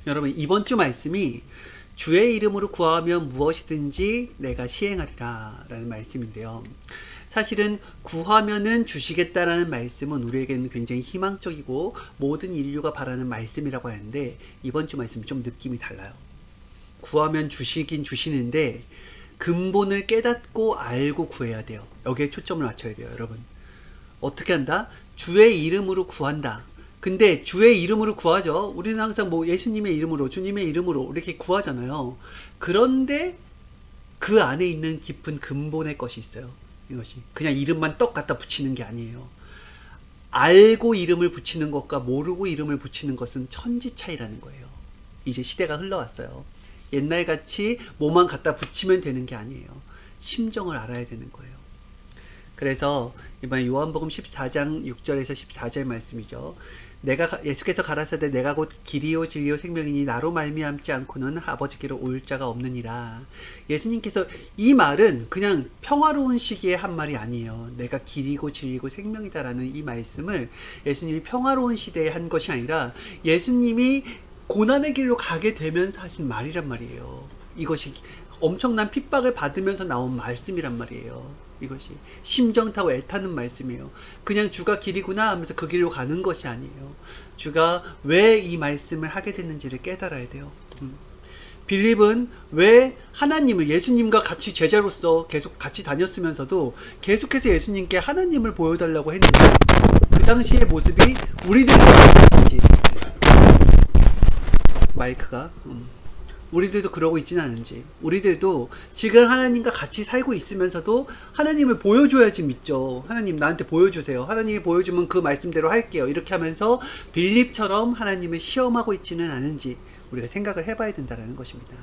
여러분, 이번 주 말씀이 주의 이름으로 구하면 무엇이든지 내가 시행하리라 라는 말씀인데요. 사실은 구하면은 주시겠다라는 말씀은 우리에게는 굉장히 희망적이고 모든 인류가 바라는 말씀이라고 하는데, 이번 주 말씀은 좀 느낌이 달라요. 구하면 주시긴 주시는데 근본을 깨닫고 알고 구해야 돼요. 여기에 초점을 맞춰야 돼요, 여러분. 어떻게 한다? 주의 이름으로 구한다. 근데 주의 이름으로 구하죠. 우리는 항상 뭐 예수님의 이름으로, 주님의 이름으로 이렇게 구하잖아요. 그런데 그 안에 있는 깊은 근본의 것이 있어요. 이것이 그냥 이름만 떡 갖다 붙이는 게 아니에요. 알고 이름을 붙이는 것과 모르고 이름을 붙이는 것은 천지 차이라는 거예요. 이제 시대가 흘러왔어요. 옛날같이 뭐만 갖다 붙이면 되는 게 아니에요. 심정을 알아야 되는 거예요. 그래서 이번에 요한복음 14장 6절에서 14절 말씀이죠. 예수께서 가라사대 내가 곧 길이요 진리요 생명이니 나로 말미암지 않고는 아버지께로 올 자가 없느니라. 예수님께서 이 말은 그냥 평화로운 시기에 한 말이 아니에요. 내가 길이고 진리고 생명이다라는 이 말씀을 예수님이 평화로운 시대에 한 것이 아니라 예수님이 고난의 길로 가게 되면서 하신 말이란 말이에요. 이것이 엄청난 핍박을 받으면서 나온 말씀이란 말이에요. 이것이 심정 타고 애타는 말씀이에요. 그냥 주가 길이구나 하면서 그 길로 가는 것이 아니에요. 주가 왜 이 말씀을 하게 됐는지를 깨달아야 돼요. 빌립은 왜 하나님을, 예수님과 같이 제자로서 계속 같이 다녔으면서도 계속해서 예수님께 하나님을 보여달라고 했는지, 그 당시의 모습이 우리들과 같은지, 마이크가 우리들도 그러고 있지는 않은지, 우리들도 지금 하나님과 같이 살고 있으면서도 하나님을 보여줘야지 믿죠. 하나님 나한테 보여주세요. 하나님이 보여주면 그 말씀대로 할게요. 이렇게 하면서 빌립처럼 하나님을 시험하고 있지는 않은지 우리가 생각을 해봐야 된다는 것입니다.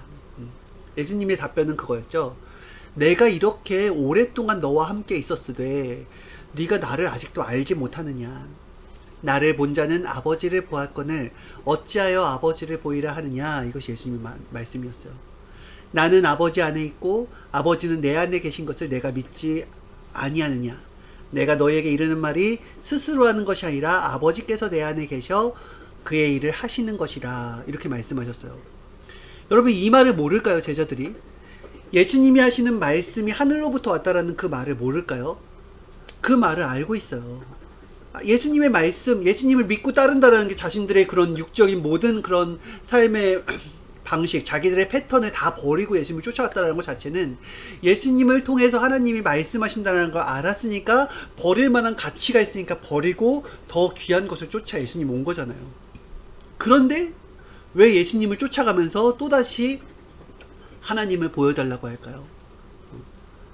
예수님의 답변은 그거였죠. 내가 이렇게 오랫동안 너와 함께 있었으되 네가 나를 아직도 알지 못하느냐. 나를 본 자는 아버지를 보았거늘 어찌하여 아버지를 보이라 하느냐. 이것이 예수님의 말씀이었어요. 나는 아버지 안에 있고 아버지는 내 안에 계신 것을 내가 믿지 아니하느냐. 내가 너에게 이르는 말이 스스로 하는 것이 아니라 아버지께서 내 안에 계셔 그의 일을 하시는 것이라. 이렇게 말씀하셨어요. 여러분, 이 말을 모를까요, 제자들이? 예수님이 하시는 말씀이 하늘로부터 왔다라는 그 말을 모를까요? 그 말을 알고 있어요. 예수님의 말씀, 예수님을 믿고 따른다라는 게 자신들의 그런 육적인 모든 그런 삶의 방식, 자기들의 패턴을 다 버리고 예수님을 쫓아갔다는 것 자체는 예수님을 통해서 하나님이 말씀하신다는 걸 알았으니까 버릴 만한 가치가 있으니까 버리고 더 귀한 것을 쫓아 예수님 온 거잖아요. 그런데 왜 예수님을 쫓아가면서 또다시 하나님을 보여달라고 할까요?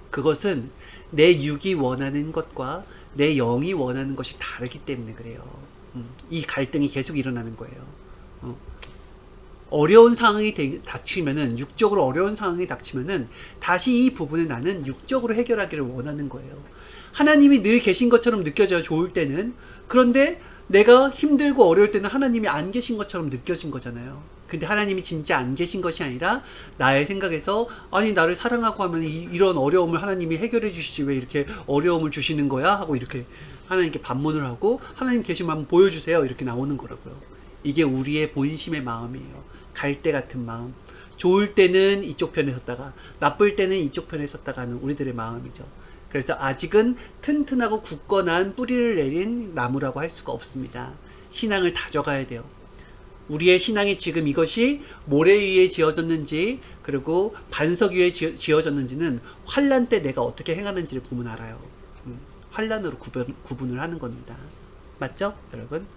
그것은 내 육이 원하는 것과 내 영이 원하는 것이 다르기 때문에 그래요. 이 갈등이 계속 일어나는 거예요. 어려운 상황이 닥치면은, 육적으로 어려운 상황이 닥치면은 다시 이 부분을 나는 육적으로 해결하기를 원하는 거예요. 하나님이 늘 계신 것처럼 느껴져요, 좋을 때는. 그런데 내가 힘들고 어려울 때는 하나님이 안 계신 것처럼 느껴진 거잖아요. 근데 하나님이 진짜 안 계신 것이 아니라 나의 생각에서, 아니 나를 사랑하고 하면 이런 어려움을 하나님이 해결해 주시지 왜 이렇게 어려움을 주시는 거야? 하고 이렇게 하나님께 반문을 하고, 하나님 계시면 한번 보여주세요. 이렇게 나오는 거라고요. 이게 우리의 본심의 마음이에요. 갈대 같은 마음. 좋을 때는 이쪽 편에 섰다가 나쁠 때는 이쪽 편에 섰다가 하는 우리들의 마음이죠. 그래서 아직은 튼튼하고 굳건한 뿌리를 내린 나무라고 할 수가 없습니다. 신앙을 다져가야 돼요. 우리의 신앙이 지금 이것이 모래 위에 지어졌는지, 그리고 반석 위에 지어졌는지는 환난 때 내가 어떻게 행하는지를 보면 알아요. 환난으로 구분을 하는 겁니다. 맞죠, 여러분?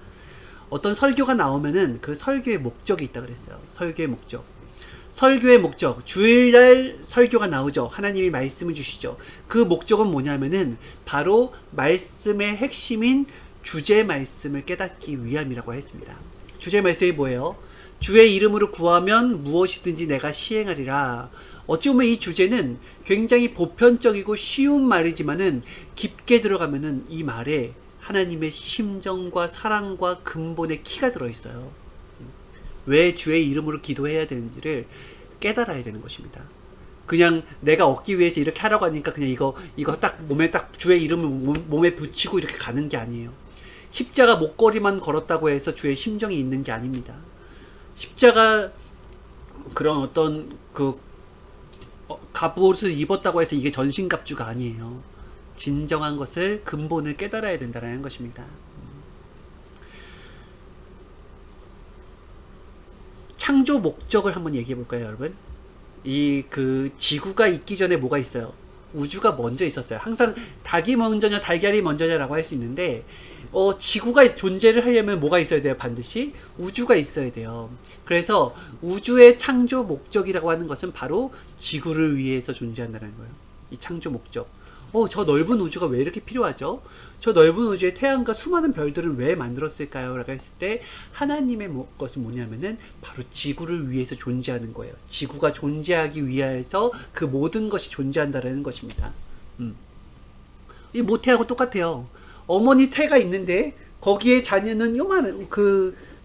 어떤 설교가 나오면은 그 설교의 목적이 있다 그랬어요. 설교의 목적. 설교의 목적, 주일날 설교가 나오죠. 하나님이 말씀을 주시죠. 그 목적은 뭐냐면은 바로 말씀의 핵심인 주제 말씀을 깨닫기 위함이라고 했습니다. 주제 말씀이 뭐예요? 주의 이름으로 구하면 무엇이든지 내가 시행하리라. 어찌 보면 이 주제는 굉장히 보편적이고 쉬운 말이지만은 깊게 들어가면은 이 말에 하나님의 심정과 사랑과 근본의 키가 들어있어요. 왜 주의 이름으로 기도해야 되는지를 깨달아야 되는 것입니다. 그냥 내가 얻기 위해서 이렇게 하라고 하니까 그냥 이거 딱 몸에 딱 주의 이름을 몸에 붙이고 이렇게 가는 게 아니에요. 십자가 목걸이만 걸었다고 해서 주의 심정이 있는 게 아닙니다. 십자가 그런 어떤 갑옷을 입었다고 해서 이게 전신갑주가 아니에요. 진정한 것을 근본을 깨달아야 된다는 것입니다. 창조 목적을 한번 얘기해 볼까요, 여러분? 이 지구가 있기 전에 뭐가 있어요? 우주가 먼저 있었어요. 항상 닭이 먼저냐 달걀이 먼저냐라고 할 수 있는데 지구가 존재를 하려면 뭐가 있어야 돼요? 반드시 우주가 있어야 돼요. 그래서 우주의 창조 목적이라고 하는 것은 바로 지구를 위해서 존재한다는 거예요. 이 창조 목적. 저 넓은 우주가 왜 이렇게 필요하죠? 저 넓은 우주의 태양과 수많은 별들을 왜 만들었을까요? 라고 했을 때 하나님의 것은 뭐냐면은 바로 지구를 위해서 존재하는 거예요. 지구가 존재하기 위해서 그 모든 것이 존재한다는 것입니다. 이 모태하고 똑같아요. 어머니 태가 있는데 거기에 자녀는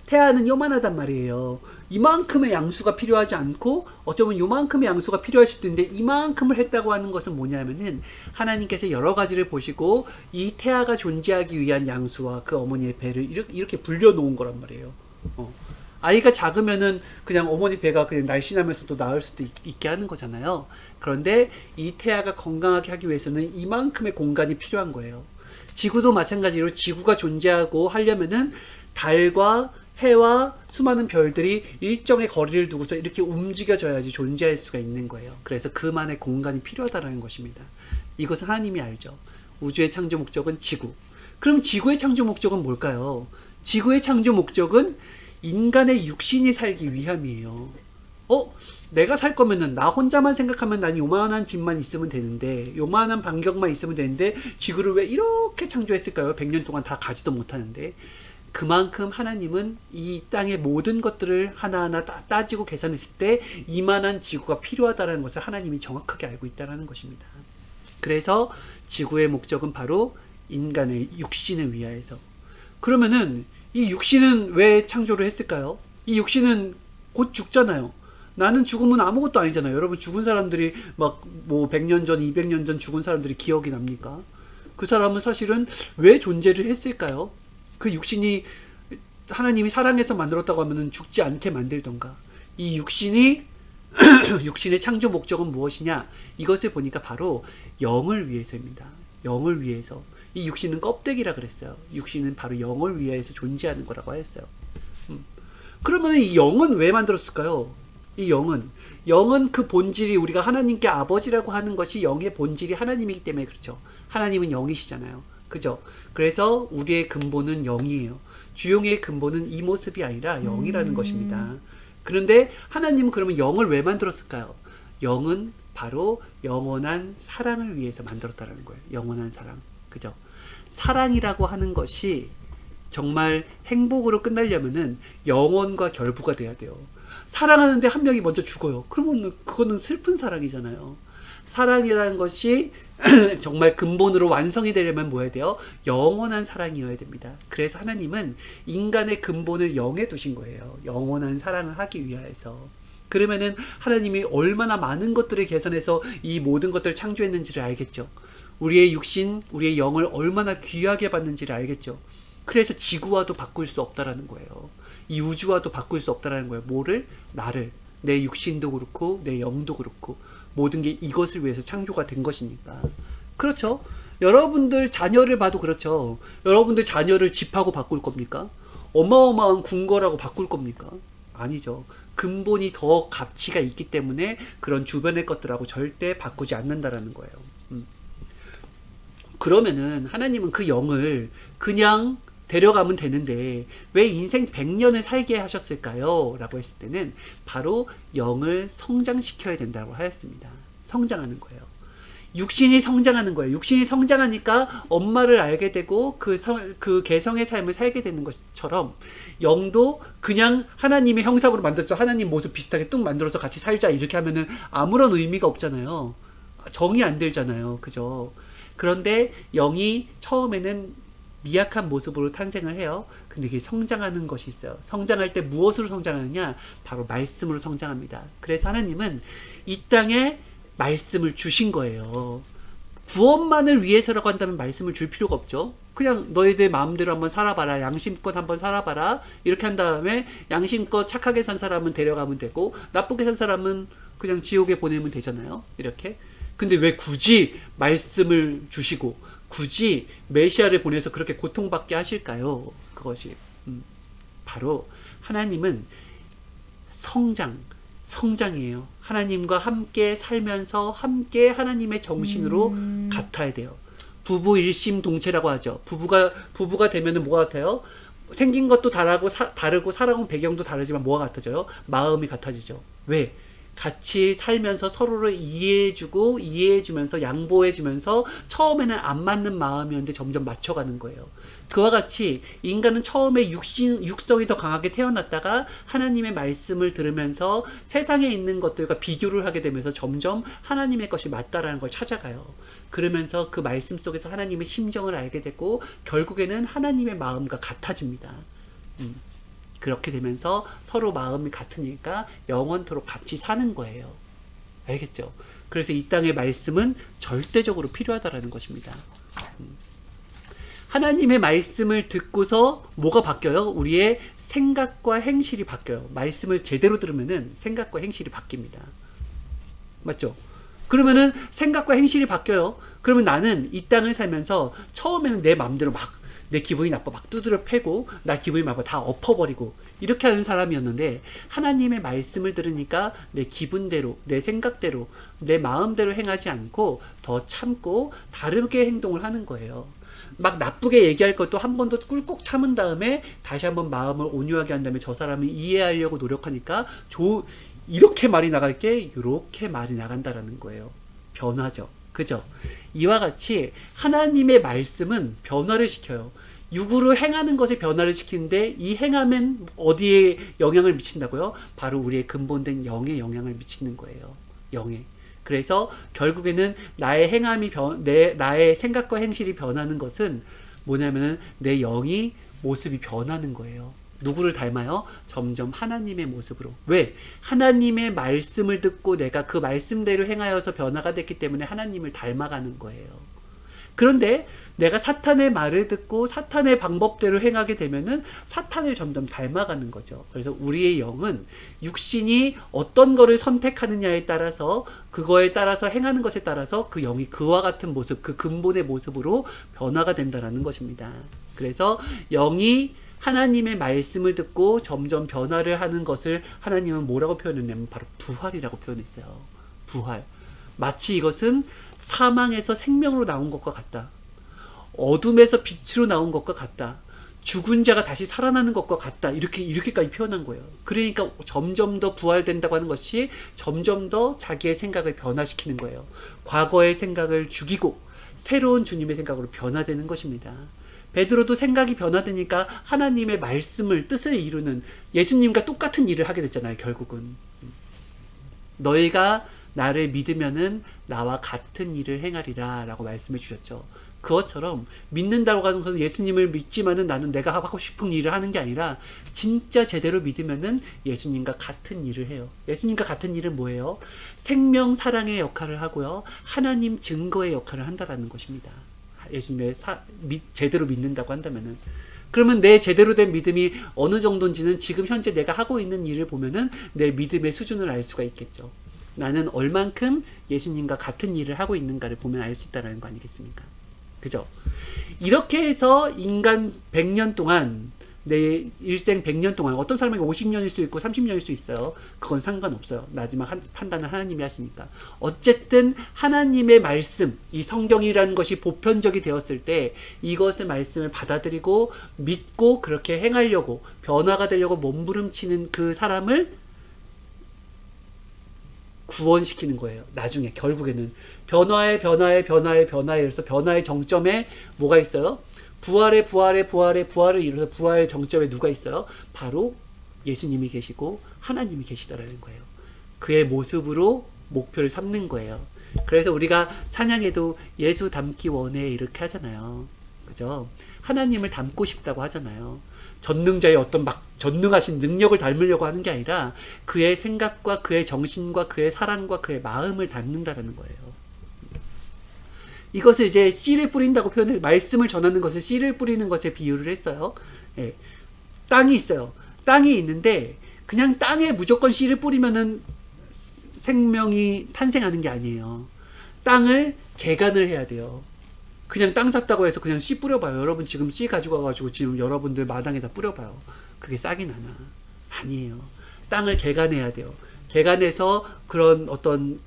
태아는 요만하단 말이에요. 이만큼의 양수가 필요하지 않고 어쩌면 요만큼의 양수가 필요할 수도 있는데 이만큼을 했다고 하는 것은 뭐냐면은 하나님께서 여러 가지를 보시고 이 태아가 존재하기 위한 양수와 그 어머니의 배를 이렇게 불려놓은 거란 말이에요. 아이가 작으면은 그냥 어머니 배가 그냥 날씬하면서도 나을 수도 있게 하는 거잖아요. 그런데 이 태아가 건강하게 하기 위해서는 이만큼의 공간이 필요한 거예요. 지구도 마찬가지로 지구가 존재하고 하려면은 달과 해와 수많은 별들이 일정의 거리를 두고서 이렇게 움직여져야지 존재할 수가 있는 거예요. 그래서 그만의 공간이 필요하다는 것입니다. 이것은 하나님이 알죠. 우주의 창조 목적은 지구. 그럼 지구의 창조 목적은 뭘까요? 지구의 창조 목적은 인간의 육신이 살기 위함이에요. 내가 살 거면은 나 혼자만 생각하면 난 요만한 집만 있으면 되는데 요만한 반경만 있으면 되는데 지구를 왜 이렇게 창조했을까요? 100년 동안 다 가지도 못하는데. 그만큼 하나님은 이 땅의 모든 것들을 하나하나 따지고 계산했을 때 이만한 지구가 필요하다는 것을 하나님이 정확하게 알고 있다는 것입니다. 그래서 지구의 목적은 바로 인간의 육신을 위하여서. 그러면은 이 육신은 왜 창조를 했을까요? 이 육신은 곧 죽잖아요. 나는 죽으면 아무것도 아니잖아요. 여러분 죽은 사람들이 막 100년 전, 200년 전 죽은 사람들이 기억이 납니까? 그 사람은 사실은 왜 존재를 했을까요? 그 육신이 하나님이 사랑해서 만들었다고 하면은 죽지 않게 만들던가. 이 육신의 창조 목적은 무엇이냐? 이것을 보니까 바로 영을 위해서입니다. 영을 위해서. 이 육신은 껍데기라 그랬어요. 육신은 바로 영을 위해서 존재하는 거라고 했어요. 그러면 이 영은 왜 만들었을까요? 이 영은 그 본질이 우리가 하나님께 아버지라고 하는 것이 영의 본질이 하나님이기 때문에 그렇죠. 하나님은 영이시잖아요. 그죠? 그래서 우리의 근본은 영이에요. 주용의 근본은 이 모습이 아니라 영이라는 것입니다. 그런데 하나님은 그러면 영을 왜 만들었을까요? 영은 바로 영원한 사랑을 위해서 만들었다는 거예요. 영원한 사랑. 그죠? 사랑이라고 하는 것이 정말 행복으로 끝나려면은 영원과 결부가 돼야 돼요. 사랑하는데 한 명이 먼저 죽어요. 그러면 그거는 슬픈 사랑이잖아요. 사랑이라는 것이 정말 근본으로 완성이 되려면 뭐 해야 돼요? 영원한 사랑이어야 됩니다. 그래서 하나님은 인간의 근본을 영에 두신 거예요. 영원한 사랑을 하기 위해서. 그러면은 하나님이 얼마나 많은 것들을 계산해서 이 모든 것들을 창조했는지를 알겠죠. 우리의 육신, 우리의 영을 얼마나 귀하게 받는지를 알겠죠. 그래서 지구와도 바꿀 수 없다라는 거예요. 이 우주와도 바꿀 수 없다라는 거예요. 뭐를? 나를. 내 육신도 그렇고 내 영도 그렇고 모든 게 이것을 위해서 창조가 된 것이니까. 그렇죠. 여러분들 자녀를 봐도 그렇죠. 여러분들 자녀를 집하고 바꿀 겁니까? 어마어마한 궁궐하고 바꿀 겁니까? 아니죠. 근본이 더 가치가 있기 때문에 그런 주변의 것들하고 절대 바꾸지 않는다라는 거예요. 그러면은 하나님은 그 영을 그냥 데려가면 되는데 왜 인생 100년을 살게 하셨을까요? 라고 했을 때는 바로 영을 성장시켜야 된다고 하였습니다. 성장하는 거예요. 육신이 성장하는 거예요. 육신이 성장하니까 엄마를 알게 되고 그 개성의 삶을 살게 되는 것처럼 영도 그냥 하나님의 형상으로 만들어서 하나님 모습 비슷하게 뚝 만들어서 같이 살자 이렇게 하면은 아무런 의미가 없잖아요. 정이 안 들잖아요. 그죠? 그런데 영이 처음에는 미약한 모습으로 탄생을 해요. 근데 이게 성장하는 것이 있어요. 성장할 때 무엇으로 성장하느냐? 바로 말씀으로 성장합니다. 그래서 하나님은 이 땅에 말씀을 주신 거예요. 구원만을 위해서라고 한다면 말씀을 줄 필요가 없죠. 그냥 너희들 마음대로 한번 살아봐라. 양심껏 한번 살아봐라. 이렇게 한 다음에 양심껏 착하게 산 사람은 데려가면 되고 나쁘게 산 사람은 그냥 지옥에 보내면 되잖아요. 이렇게. 근데 왜 굳이 말씀을 주시고 굳이 메시아를 보내서 그렇게 고통받게 하실까요? 그것이 바로 하나님은 성장이에요. 하나님과 함께 살면서 함께 하나님의 정신으로 같아야 돼요. 부부 일심동체라고 하죠. 부부가 되면은 뭐가 같아요? 생긴 것도 다르고 살아온 배경도 다르지만 뭐가 같아져요? 마음이 같아지죠. 왜? 같이 살면서 서로를 이해해주면서 양보해주면서 처음에는 안 맞는 마음이었는데 점점 맞춰가는 거예요. 그와 같이 인간은 처음에 육성이 더 강하게 태어났다가 하나님의 말씀을 들으면서 세상에 있는 것들과 비교를 하게 되면서 점점 하나님의 것이 맞다라는 걸 찾아가요. 그러면서 그 말씀 속에서 하나님의 심정을 알게 되고 결국에는 하나님의 마음과 같아집니다. 그렇게 되면서 서로 마음이 같으니까 영원토록 같이 사는 거예요. 알겠죠? 그래서 이 땅의 말씀은 절대적으로 필요하다라는 것입니다. 하나님의 말씀을 듣고서 뭐가 바뀌어요? 우리의 생각과 행실이 바뀌어요. 말씀을 제대로 들으면은 생각과 행실이 바뀝니다. 맞죠? 그러면은 생각과 행실이 바뀌어요. 그러면 나는 이 땅을 살면서 처음에는 내 마음대로 막 내 기분이 나빠 막 두드려 패고 나 기분이 나빠 다 엎어버리고 이렇게 하는 사람이었는데 하나님의 말씀을 들으니까 내 기분대로 내 생각대로 내 마음대로 행하지 않고 더 참고 다르게 행동을 하는 거예요. 막 나쁘게 얘기할 것도 한 번 더 꿀꺽 참은 다음에 다시 한번 마음을 온유하게 한 다음에 저 사람을 이해하려고 노력하니까 이렇게 말이 나갈 게 이렇게 말이 나간다라는 거예요. 변화죠. 그죠? 이와 같이 하나님의 말씀은 변화를 시켜요. 육으로 행하는 것에 변화를 시키는데 이 행함은 어디에 영향을 미친다고요? 바로 우리의 근본된 영에 영향을 미치는 거예요. 영에. 그래서 결국에는 나의 행함이 나의 생각과 행실이 변하는 것은 뭐냐면은 내 영이 모습이 변하는 거예요. 누구를 닮아요? 점점 하나님의 모습으로. 왜? 하나님의 말씀을 듣고 내가 그 말씀대로 행하여서 변화가 됐기 때문에 하나님을 닮아가는 거예요. 그런데 내가 사탄의 말을 듣고 사탄의 방법대로 행하게 되면은 사탄을 점점 닮아가는 거죠. 그래서 우리의 영은 육신이 어떤 거를 선택하느냐에 따라서 그거에 따라서 행하는 것에 따라서 그 영이 그와 같은 모습, 그 근본의 모습으로 변화가 된다는 것입니다. 그래서 영이 하나님의 말씀을 듣고 점점 변화를 하는 것을 하나님은 뭐라고 표현했냐면 바로 부활이라고 표현했어요. 부활. 마치 이것은 사망에서 생명으로 나온 것과 같다. 어둠에서 빛으로 나온 것과 같다. 죽은 자가 다시 살아나는 것과 같다. 이렇게까지 표현한 거예요. 그러니까 점점 더 부활된다고 하는 것이 점점 더 자기의 생각을 변화시키는 거예요. 과거의 생각을 죽이고 새로운 주님의 생각으로 변화되는 것입니다. 베드로도 생각이 변화되니까 하나님의 말씀을 뜻을 이루는 예수님과 똑같은 일을 하게 됐잖아요. 결국은 너희가 나를 믿으면은 나와 같은 일을 행하리라 라고 말씀해 주셨죠. 그것처럼 믿는다고 하는 것은 예수님을 믿지만은 나는 내가 하고 싶은 일을 하는 게 아니라 진짜 제대로 믿으면은 예수님과 같은 일을 해요. 예수님과 같은 일은 뭐예요? 생명 사랑의 역할을 하고요. 하나님 증거의 역할을 한다라는 것입니다. 예수님의 제대로 믿는다고 한다면은. 그러면 내 제대로 된 믿음이 어느 정도인지는 지금 현재 내가 하고 있는 일을 보면은 내 믿음의 수준을 알 수가 있겠죠. 나는 얼만큼 예수님과 같은 일을 하고 있는가를 보면 알 수 있다는 거 아니겠습니까? 그죠? 이렇게 해서 인간 100년 동안 내 일생 100년 동안 어떤 사람에게 50년일 수 있고 30년일 수 있어요. 그건 상관없어요. 마지막 판단은 하나님이 하시니까. 어쨌든 하나님의 말씀, 이 성경이라는 것이 보편적이 되었을 때 이것의 말씀을 받아들이고 믿고 그렇게 행하려고 변화가 되려고 몸부림치는 그 사람을 구원시키는 거예요. 나중에 결국에는 변화에 해서 변화의 정점에 뭐가 있어요? 부활을 이루어서 부활의 정점에 누가 있어요? 바로 예수님이 계시고 하나님이 계시더라는 거예요. 그의 모습으로 목표를 삼는 거예요. 그래서 우리가 찬양에도 예수 닮기 원해 이렇게 하잖아요. 그죠? 하나님을 닮고 싶다고 하잖아요. 전능자의 어떤 막 전능하신 능력을 닮으려고 하는 게 아니라 그의 생각과 그의 정신과 그의 사랑과 그의 마음을 닮는다라는 거예요. 이것을 이제 씨를 뿌린다고 표현해, 말씀을 전하는 것을 씨를 뿌리는 것에 비유를 했어요. 예. 땅이 있어요. 땅이 있는데 그냥 땅에 무조건 씨를 뿌리면은 생명이 탄생하는 게 아니에요. 땅을 개간을 해야 돼요. 그냥 땅 샀다고 해서 그냥 씨 뿌려봐요. 여러분 지금 씨 가지고 와가지고 지금 여러분들 마당에다 뿌려봐요. 그게 싹이 나나? 아니에요. 땅을 개간해야 돼요. 개간해서 그런 어떤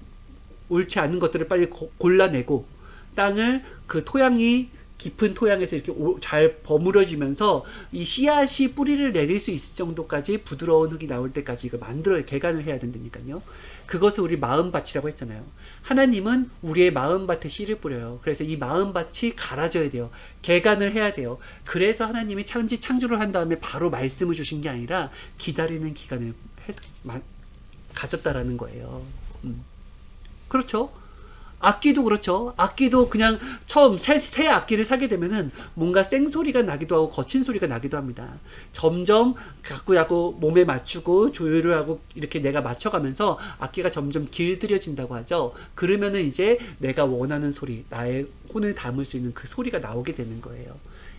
옳지 않은 것들을 빨리 골라내고 땅을 그 토양이 깊은 토양에서 이렇게 잘 버무려지면서 이 씨앗이 뿌리를 내릴 수 있을 정도까지 부드러운 흙이 나올 때까지 이거 만들어 개간을 해야 된다니까요. 그것을 우리 마음밭이라고 했잖아요. 하나님은 우리의 마음밭에 씨를 뿌려요. 그래서 이 마음밭이 갈아져야 돼요. 개간을 해야 돼요. 그래서 하나님이 창조를 한 다음에 바로 말씀을 주신 게 아니라 기다리는 기간을 가졌다라는 거예요. 그렇죠? 악기도 그렇죠. 악기도 그냥 처음 새 악기를 사게 되면은 뭔가 쌩소리가 나기도 하고 거친 소리가 나기도 합니다. 점점 갖고 자꾸 몸에 맞추고 조율을 하고 이렇게 내가 맞춰가면서 악기가 점점 길들여진다고 하죠. 그러면은 이제 내가 원하는 소리, 나의 혼을 담을 수 있는 그 소리가 나오게 되는 거예요.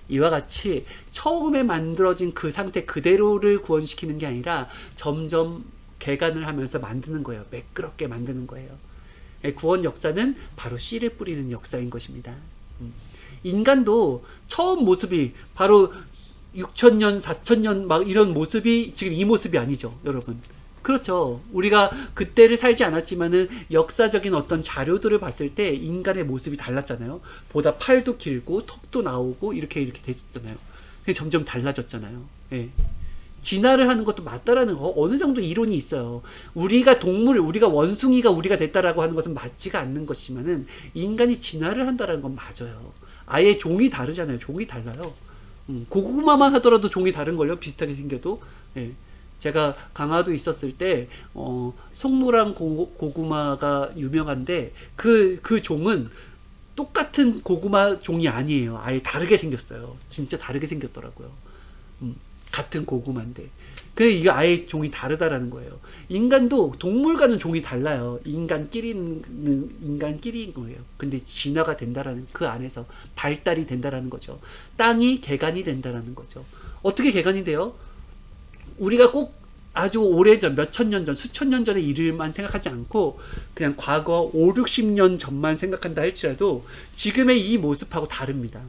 이와 같이 처음에 만들어진 그 상태 그대로를 구원시키는 게 아니라 점점 개간을 하면서 만드는 거예요. 매끄럽게 만드는 거예요. 구원 역사는 바로 씨를 뿌리는 역사인 것입니다. 인간도 처음 모습이 바로 6천년, 4천년 막 이런 모습이 지금 이 모습이 아니죠, 여러분. 그렇죠. 우리가 그때를 살지 않았지만은 역사적인 어떤 자료들을 봤을 때 인간의 모습이 달랐잖아요. 보다 팔도 길고 턱도 나오고 이렇게 됐잖아요. 점점 달라졌잖아요. 예. 진화를 하는 것도 맞다라는 어느 정도 이론이 있어요. 우리가 우리가 원숭이가 우리가 됐다라고 하는 것은 맞지가 않는 것이지만은 인간이 진화를 한다라는 건 맞아요. 아예 종이 다르잖아요. 종이 달라요. 고구마만 하더라도 종이 다른걸요. 비슷하게 생겨도. 예. 제가 강화도 있었을 때 송노랑 고구마가 유명한데 그 종은 똑같은 고구마 종이 아니에요. 아예 다르게 생겼어요. 진짜 다르게 생겼더라고요. 같은 고구마인데. 이게 아예 종이 다르다라는 거예요. 인간도 동물과는 종이 달라요. 인간끼리인 거예요. 근데 진화가 된다라는 그 안에서 발달이 된다라는 거죠. 땅이 개간이 된다라는 거죠. 어떻게 개간이 돼요? 우리가 꼭 아주 오래전, 몇천 년 전, 수천 년 전의 일만 생각하지 않고 그냥 과거 5, 60년 전만 생각한다 할지라도 지금의 이 모습하고 다릅니다.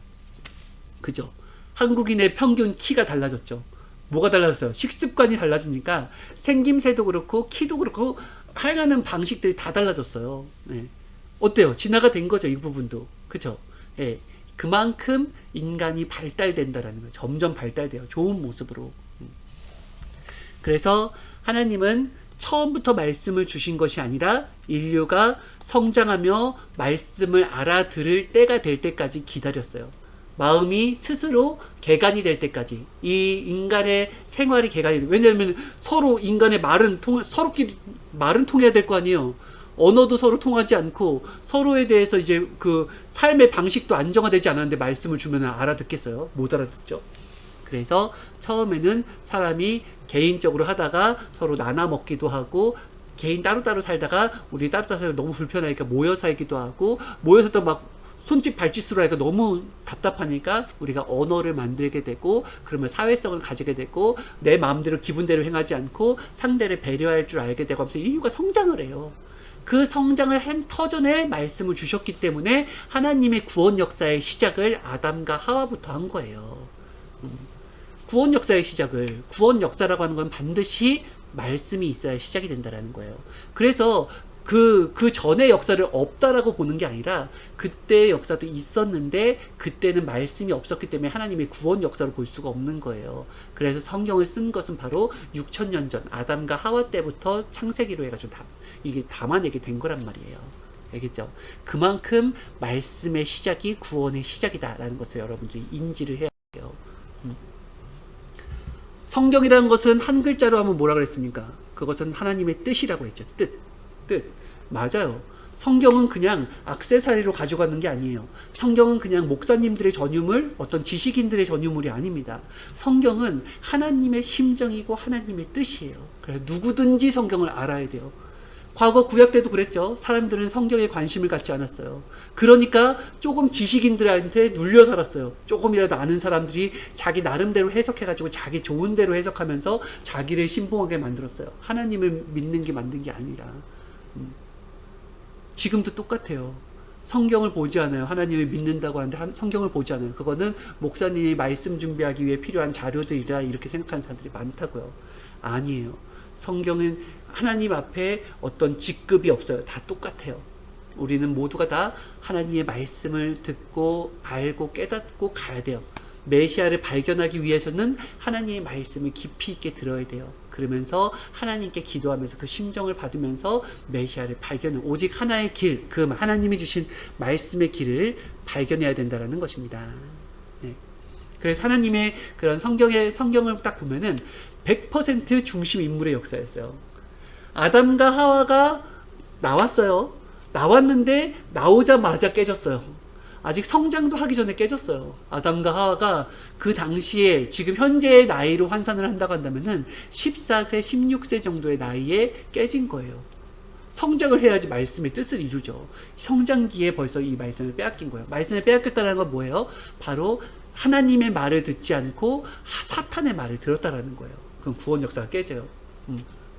그죠? 한국인의 평균 키가 달라졌죠. 뭐가 달라졌어요? 식습관이 달라지니까 생김새도 그렇고 키도 그렇고 하여가는 방식들이 다 달라졌어요. 네. 어때요? 진화가 된 거죠, 이 부분도. 그죠? 네. 그만큼 인간이 발달된다라는 거예요. 점점 발달돼요. 좋은 모습으로. 그래서 하나님은 처음부터 말씀을 주신 것이 아니라 인류가 성장하며 말씀을 알아들을 때가 될 때까지 기다렸어요. 마음이 스스로 개간이 될 때까지, 이 인간의 생활이 개간이 돼요. 왜냐하면 서로 인간의 서로끼리 말은 통해야 될 거 아니에요. 언어도 서로 통하지 않고 서로에 대해서 이제 그 삶의 방식도 안정화되지 않았는데 말씀을 주면 알아듣겠어요? 못 알아듣죠. 그래서 처음에는 사람이 개인적으로 하다가 서로 나눠 먹기도 하고, 개인 따로따로 살다가 우리 따로따로 살다 너무 불편하니까 모여 살기도 하고, 모여서 또 막 손짓 발짓으로 하니까 너무 답답하니까 우리가 언어를 만들게 되고, 그러면 사회성을 가지게 되고, 내 마음대로 기분대로 행하지 않고 상대를 배려할 줄 알게 되고 하면서 인류가 성장을 해요. 그 성장을 한 터전에 말씀을 주셨기 때문에 하나님의 구원 역사의 시작을 아담과 하와부터 한 거예요. 구원 역사의 시작을, 구원 역사라고 하는 건 반드시 말씀이 있어야 시작이 된다라는 거예요. 그래서 그 전의 역사를 없다라고 보는 게 아니라 그때의 역사도 있었는데 그때는 말씀이 없었기 때문에 하나님의 구원 역사를 볼 수가 없는 거예요. 그래서 성경을 쓴 것은 바로 6천년 전 아담과 하와 때부터 창세기로 해가지고 이게 담아내게 된 거란 말이에요. 알겠죠? 그만큼 말씀의 시작이 구원의 시작이다라는 것을 여러분들이 인지를 해야 돼요. 성경이라는 것은 한 글자로 하면 뭐라 그랬습니까? 그것은 하나님의 뜻이라고 했죠. 뜻. 맞아요. 성경은 그냥 액세서리로 가져가는 게 아니에요. 성경은 그냥 목사님들의 전유물, 어떤 지식인들의 전유물이 아닙니다. 성경은 하나님의 심정이고 하나님의 뜻이에요. 그래서 누구든지 성경을 알아야 돼요. 과거 구약 때도 그랬죠. 사람들은 성경에 관심을 갖지 않았어요. 그러니까 조금 지식인들한테 눌려 살았어요. 조금이라도 아는 사람들이 자기 나름대로 해석해가지고 자기 좋은 대로 해석하면서 자기를 신봉하게 만들었어요. 하나님을 믿는 게 만든 게 아니라. 지금도 똑같아요. 성경을 보지 않아요. 하나님을 믿는다고 하는데 성경을 보지 않아요. 그거는 목사님이 말씀 준비하기 위해 필요한 자료들이라 이렇게 생각하는 사람들이 많다고요. 아니에요. 성경은 하나님 앞에 어떤 직급이 없어요. 다 똑같아요. 우리는 모두가 다 하나님의 말씀을 듣고 알고 깨닫고 가야 돼요. 메시아를 발견하기 위해서는 하나님의 말씀을 깊이 있게 들어야 돼요. 그러면서 하나님께 기도하면서 그 심정을 받으면서 메시아를 발견해 오직 하나의 길, 그 하나님이 주신 말씀의 길을 발견해야 된다는 것입니다. 네. 그래서 하나님의 그런 성경을 딱 보면은 100% 중심 인물의 역사였어요. 아담과 하와가 나왔어요. 나왔는데 나오자마자 깨졌어요. 아직 성장도 하기 전에 깨졌어요. 아담과 하와가 그 당시에 지금 현재의 나이로 환산을 한다고 한다면은 14세, 16세 정도의 나이에 깨진 거예요. 성장을 해야지 말씀의 뜻을 이루죠. 성장기에 벌써 이 말씀을 빼앗긴 거예요. 말씀을 빼앗겼다는 건 뭐예요? 바로 하나님의 말을 듣지 않고 사탄의 말을 들었다라는 거예요. 그럼 구원 역사가 깨져요.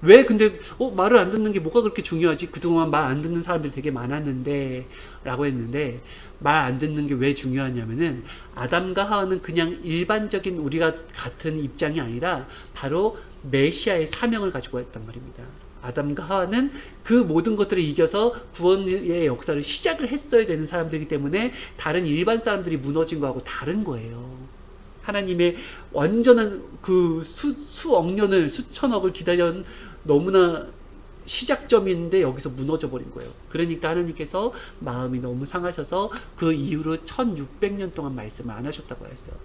왜 근데 말을 안 듣는 게 뭐가 그렇게 중요하지? 그동안 말 안 듣는 사람들이 되게 많았는데 라고 했는데, 말 안 듣는 게 왜 중요하냐면은 아담과 하와는 그냥 일반적인 우리가 같은 입장이 아니라 바로 메시아의 사명을 가지고 했단 말입니다. 아담과 하와는 그 모든 것들을 이겨서 구원의 역사를 시작을 했어야 되는 사람들이기 때문에 다른 일반 사람들이 무너진 거하고 다른 거예요. 하나님의 완전한 그 수억 년을, 수천억을 기다려온 너무나 시작점인데 여기서 무너져 버린 거예요. 그러니까 하나님께서 마음이 너무 상하셔서 그 이후로 1600년 동안 말씀을 안 하셨다고 했어요.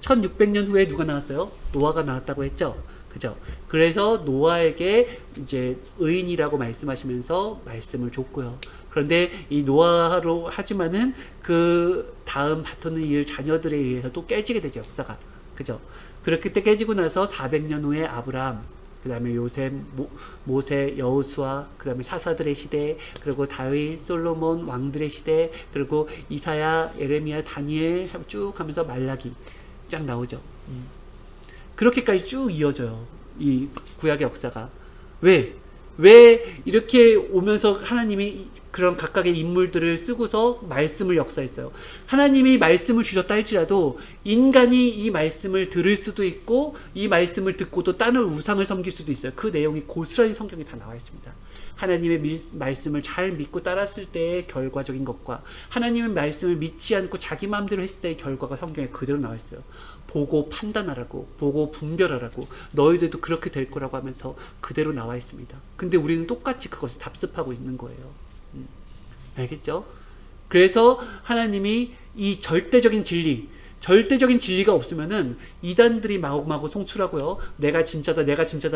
1600년 후에 누가 나왔어요? 노아가 나왔다고 했죠. 그죠? 그래서 노아에게 이제 의인이라고 말씀하시면서 말씀을 줬고요. 그런데 이 노아로 하지만은 그 다음 바톤을 이을 자녀들에 의해서 또 깨지게 되죠, 역사가. 그죠? 그렇게 때 깨지고 나서 400년 후에 아브라함, 그 다음에 요셉, 모세, 여호수아, 그 다음에 사사들의 시대, 그리고 다윗, 솔로몬 왕들의 시대, 그리고 이사야, 예레미야, 다니엘 쭉 하면서 말라기 쫙 나오죠. 그렇게까지 쭉 이어져요. 이 구약의 역사가. 왜 이렇게 오면서 하나님이 그런 각각의 인물들을 쓰고서 말씀을 역사했어요. 하나님이 말씀을 주셨다 할지라도 인간이 이 말씀을 들을 수도 있고 이 말씀을 듣고도 다른 우상을 섬길 수도 있어요. 그 내용이 고스란히 성경에 다 나와 있습니다. 하나님의 말씀을 잘 믿고 따랐을 때의 결과적인 것과 하나님의 말씀을 믿지 않고 자기 마음대로 했을 때의 결과가 성경에 그대로 나와 있어요. 보고 판단하라고, 보고 분별하라고, 너희들도 그렇게 될 거라고 하면서 그대로 나와 있습니다. 근데 우리는 똑같이 그것을 답습하고 있는 거예요. 알겠죠? 그래서 하나님이 이 절대적인 진리가 없으면은 이단들이 마구마구 송출하고요. 내가 진짜다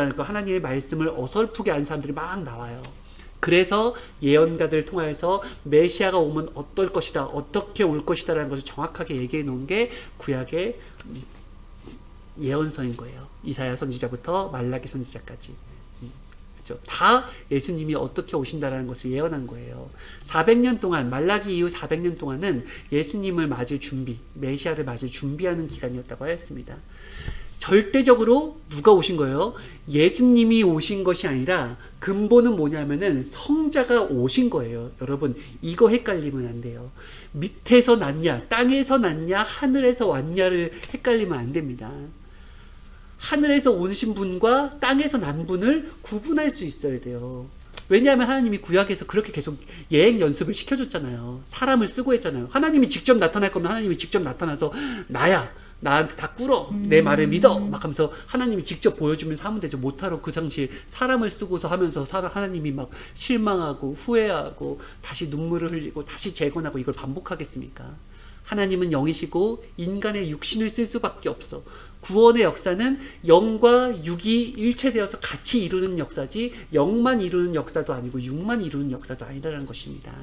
하니까 하나님의 말씀을 어설프게 한 사람들이 막 나와요. 그래서 예언가들을 통하여서 메시아가 오면 어떨 것이다, 어떻게 올 것이다 라는 것을 정확하게 얘기해 놓은 게 구약의 예언서인 거예요. 이사야 선지자부터 말라기 선지자까지. 그렇죠? 다 예수님이 어떻게 오신다라는 것을 예언한 거예요. 400년 동안, 말라기 이후 400년 동안은 예수님을 맞을 준비, 메시아를 맞을 준비하는 기간이었다고 하였습니다. 절대적으로 누가 오신 거예요? 예수님이 오신 것이 아니라 근본은 뭐냐면은 성자가 오신 거예요. 여러분, 이거 헷갈리면 안 돼요. 밑에서 났냐, 땅에서 났냐, 하늘에서 왔냐를 헷갈리면 안 됩니다. 하늘에서 오신 분과 땅에서 난 분을 구분할 수 있어야 돼요. 왜냐하면 하나님이 구약에서 그렇게 계속 예행 연습을 시켜줬잖아요. 사람을 쓰고 했잖아요. 하나님이 직접 나타날 거면 하나님이 직접 나타나서 나야, 나한테 다 꿇어, 내 말을 믿어 막 하면서 하나님이 직접 보여주면서 하면 되죠. 못하러 그 당시에 사람을 쓰고서 하면서 하나님이 막 실망하고 후회하고 다시 눈물을 흘리고 다시 재건하고 이걸 반복하겠습니까? 하나님은 영이시고 인간의 육신을 쓸 수밖에 없어. 구원의 역사는 영과 육이 일체되어서 같이 이루는 역사지 영만 이루는 역사도 아니고 육만 이루는 역사도 아니라는 것입니다.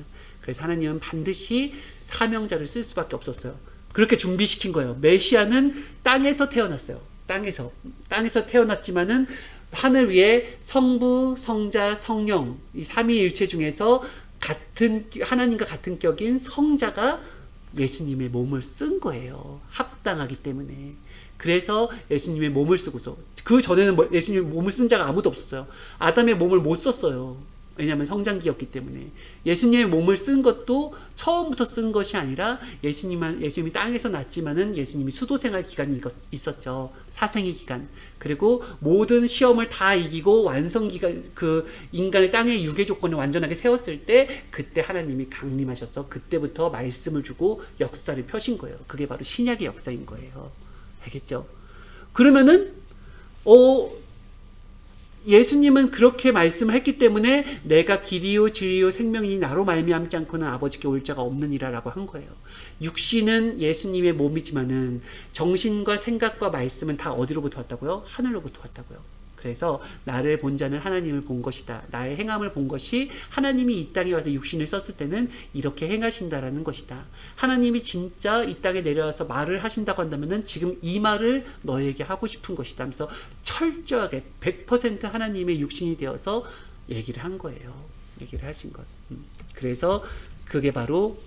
그래서 하나님은 반드시 사명자를 쓸 수밖에 없었어요. 그렇게 준비시킨 거예요. 메시아는 땅에서 태어났어요. 땅에서 태어났지만은 하늘 위에 성부, 성자, 성령 이 삼위일체 중에서 하나님과 같은 격인 성자가 예수님의 몸을 쓴 거예요. 합당하기 때문에. 그래서 예수님의 몸을 쓰고서 그 전에는 예수님의 몸을 쓴 자가 아무도 없었어요. 아담의 몸을 못 썼어요. 왜냐하면 성장기였기 때문에. 예수님의 몸을 쓴 것도 처음부터 쓴 것이 아니라 예수님이 땅에서 났지만은 예수님이 수도생활 기간이 있었죠. 사생의 기간. 그리고 모든 시험을 다 이기고 완성 기간, 그 인간의 땅의 유괴 조건을 완전하게 세웠을 때 그때 하나님이 강림하셔서 그때부터 말씀을 주고 역사를 펴신 거예요. 그게 바로 신약의 역사인 거예요. 알겠죠? 그러면은 예수님은 그렇게 말씀을 했기 때문에 내가 길이요 진리요 생명이니 나로 말미암지 않고는 아버지께 올 자가 없느니라 라고 한 거예요. 육신은 예수님의 몸이지만은 정신과 생각과 말씀은 다 어디로부터 왔다고요? 하늘로부터 왔다고요. 그래서 나를 본 자는 하나님을 본 것이다. 나의 행함을 본 것이 하나님이 이 땅에 와서 육신을 썼을 때는 이렇게 행하신다라는 것이다. 하나님이 진짜 이 땅에 내려와서 말을 하신다고 한다면은 지금 이 말을 너에게 하고 싶은 것이다 하면서 철저하게 100% 하나님의 육신이 되어서 얘기를 한 거예요. 얘기를 하신 것. 그래서 그게 바로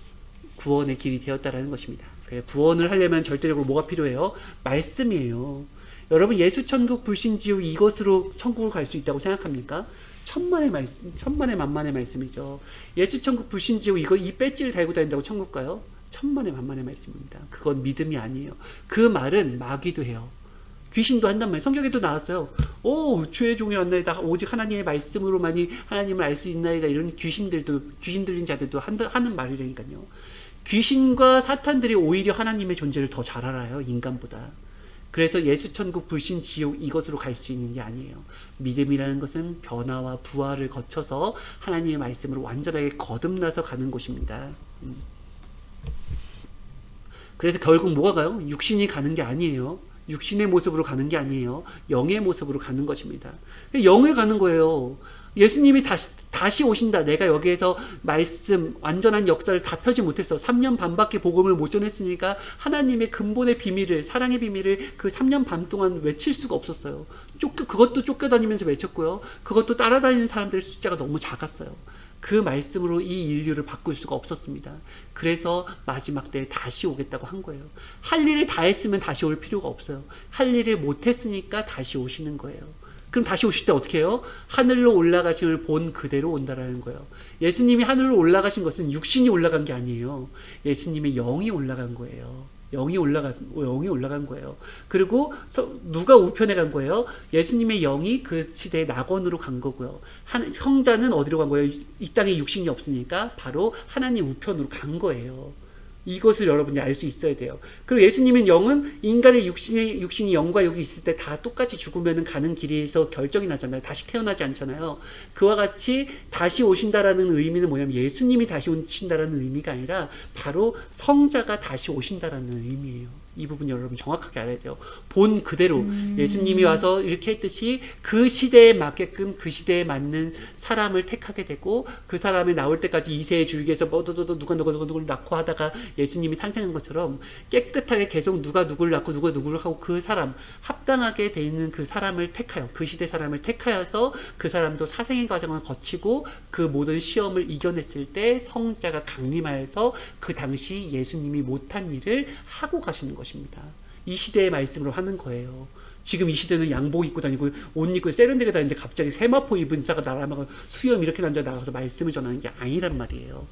구원의 길이 되었다라는 것입니다. 구원을 하려면 절대적으로 뭐가 필요해요? 말씀이에요. 여러분 예수 천국 불신 지옥 이것으로 천국을 갈 수 있다고 생각합니까? 천만의 만만의 말씀이죠. 예수 천국 불신 지옥 이 배지를 달고 다닌다고 천국 가요? 천만의 만만의 말씀입니다. 그건 믿음이 아니에요. 그 말은 마귀도 해요. 귀신도 한단 말이에요. 성경에도 나왔어요. 주의 종이 왔나이다. 오직 하나님의 말씀으로만이 하나님을 알 수 있나이다. 이런 귀신 들린 자들도 하는 말이라니까요. 귀신과 사탄들이 오히려 하나님의 존재를 더 잘 알아요. 인간보다. 그래서 예수 천국 불신 지옥 이것으로 갈 수 있는 게 아니에요. 믿음이라는 것은 변화와 부활을 거쳐서 하나님의 말씀으로 완전하게 거듭나서 가는 곳입니다. 그래서 결국 뭐가 가요? 육신이 가는 게 아니에요. 육신의 모습으로 가는 게 아니에요. 영의 모습으로 가는 것입니다. 영을 가는 거예요. 예수님이 다시 오신다. 내가 여기에서 말씀 완전한 역사를 다 펴지 못했어. 3년 반밖에 복음을 못 전했으니까 하나님의 근본의 비밀을, 사랑의 비밀을 그 3년 반 동안 외칠 수가 없었어요. 그것도 쫓겨다니면서 외쳤고요. 그것도 따라다니는 사람들의 숫자가 너무 작았어요. 그 말씀으로 이 인류를 바꿀 수가 없었습니다. 그래서 마지막 때에 다시 오겠다고 한 거예요. 할 일을 다 했으면 다시 올 필요가 없어요. 할 일을 못 했으니까 다시 오시는 거예요. 그럼 다시 오실 때 어떻게 해요? 하늘로 올라가심을 본 그대로 온다라는 거예요. 예수님이 하늘로 올라가신 것은 육신이 올라간 게 아니에요. 예수님의 영이 올라간 거예요. 영이 올라간 거예요. 그리고 누가 우편에 간 거예요? 예수님의 영이 그 시대의 낙원으로 간 거고요. 성자는 어디로 간 거예요? 이 땅에 육신이 없으니까 바로 하나님 우편으로 간 거예요. 이것을 여러분이 알 수 있어야 돼요. 그리고 예수님은 영은 인간의 육신이 영과 육이 있을 때 다 똑같이 죽으면 가는 길에서 결정이 나잖아요. 다시 태어나지 않잖아요. 그와 같이 다시 오신다라는 의미는 뭐냐면 예수님이 다시 오신다라는 의미가 아니라 바로 성자가 다시 오신다라는 의미예요. 이 부분 여러분 정확하게 알아야 돼요. 본 그대로 예수님이 와서 이렇게 했듯이 그 시대에 맞게끔 그 시대에 맞는 사람을 택하게 되고 그 사람이 나올 때까지 이세의 줄기에서 누가 누구를 낳고 하다가 예수님이 탄생한 것처럼 깨끗하게 계속 누가 누구를 낳고 누가 누구를 하고 그 사람 합당하게 돼 있는 그 사람을 택하여 그 시대 사람을 택하여서 그 사람도 사생의 과정을 거치고 그 모든 시험을 이겨냈을 때 성자가 강림하여서 그 당시 예수님이 못한 일을 하고 가시는 것입니다. 이 시대의 말씀으로 하는 거예요. 지금 이 시대는 양복 입고 다니고 옷 입고 세련되게 다니는데 갑자기 세마포 입은 자가 나라마가 수염 이렇게 난자 나가서 말씀을 전하는 게 아니란 말이에요.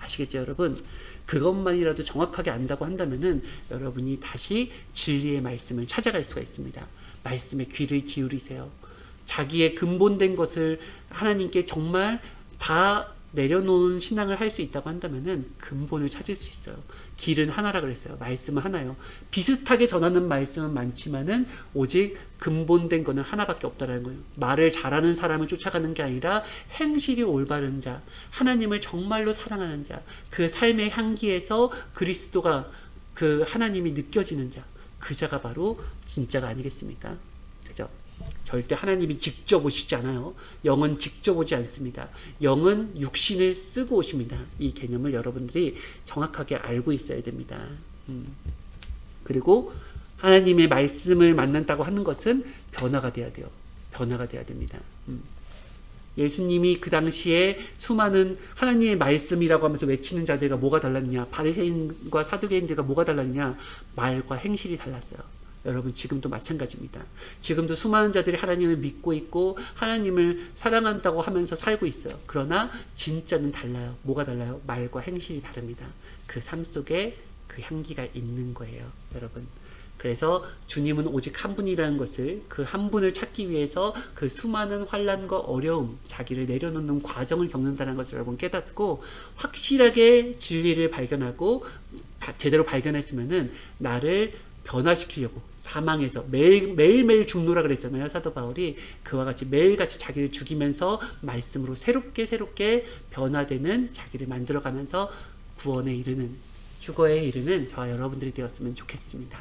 아시겠죠 여러분? 그것만이라도 정확하게 안다고 한다면은 여러분이 다시 진리의 말씀을 찾아갈 수가 있습니다. 말씀에 귀를 기울이세요. 자기의 근본된 것을 하나님께 정말 다 내려놓은 신앙을 할 수 있다고 한다면은 근본을 찾을 수 있어요. 길은 하나라 그랬어요. 말씀은 하나요. 비슷하게 전하는 말씀은 많지만은 오직 근본된 거는 하나밖에 없다라는 거예요. 말을 잘하는 사람을 쫓아가는 게 아니라 행실이 올바른 자, 하나님을 정말로 사랑하는 자, 그 삶의 향기에서 그리스도가 그 하나님이 느껴지는 자, 그 자가 바로 진짜가 아니겠습니까? 그죠? 절대 하나님이 직접 오시지 않아요. 영은 직접 오지 않습니다. 영은 육신을 쓰고 오십니다. 이 개념을 여러분들이 정확하게 알고 있어야 됩니다. 그리고 하나님의 말씀을 만난다고 하는 것은 변화가 돼야 돼요. 변화가 돼야 됩니다. 예수님이 그 당시에 수많은 하나님의 말씀이라고 하면서 외치는 자들과 뭐가 달랐냐? 바리새인과 사두개인들과 뭐가 달랐냐? 말과 행실이 달랐어요. 여러분 지금도 마찬가지입니다. 지금도 수많은 자들이 하나님을 믿고 있고 하나님을 사랑한다고 하면서 살고 있어요. 그러나 진짜는 달라요. 뭐가 달라요? 말과 행실이 다릅니다. 그 삶 속에 그 향기가 있는 거예요, 여러분. 그래서 주님은 오직 한 분이라는 것을, 그 한 분을 찾기 위해서 그 수많은 환난과 어려움, 자기를 내려놓는 과정을 겪는다는 것을 여러분 깨닫고 확실하게 진리를 발견하고 제대로 발견했으면은 나를 변화시키려고 사망에서 매일매일 죽노라 그랬잖아요, 사도 바울이. 그와 같이 매일같이 자기를 죽이면서 말씀으로 새롭게 변화되는 자기를 만들어가면서 구원에 이르는, 휴거에 이르는 저와 여러분들이 되었으면 좋겠습니다.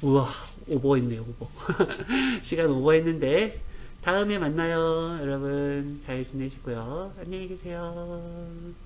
우와, 오버했네요, 오버. 시간 오버했는데 다음에 만나요. 여러분 잘 지내시고요. 안녕히 계세요.